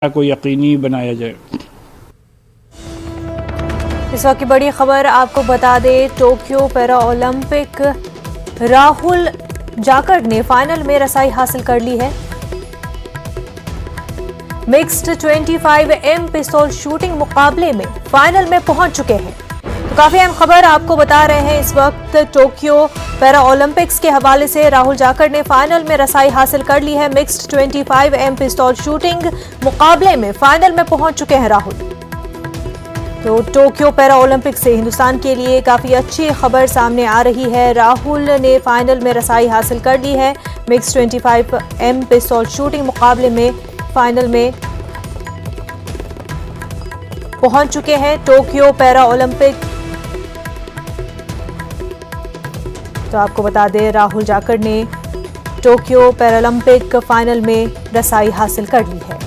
को यकीनी बनाया जाए। इस वक्त की बड़ी खबर आपको बता दें, Tokyo para Olympic Rahul Jakhar ने फाइनल में रसाई हासिल कर ली है। मिक्स्ड 25M पिस्तौल शूटिंग मुकाबले में फाइनल में पहुंच चुके हैं। तो काफी अहम खबर आपको बता रहे हैं इस वक्त। टोक्यो पैरा ओलंपिक्स के हवाले से राहुल जाखड़ ने फाइनल में रसाई हासिल कर ली है। मिक्स्ड 25M पिस्तौल शूटिंग मुकाबले में फाइनल में पहुंच चुके हैं राहुल। तो टोक्यो पैरा ओलंपिक से हिंदुस्तान के लिए काफी अच्छी खबर सामने आ रही है। राहुल ने फाइनल में रसाई हासिल कर ली है। मिक्स्ड 25M पिस्तौल शूटिंग मुकाबले में फाइनल में पहुंच चुके हैं टोक्यो पैरा ओलंपिक। तो आपको बता दें, राहुल जाखड़ ने टोक्यो पैरालंपिक फाइनल में रसाई हासिल कर ली है।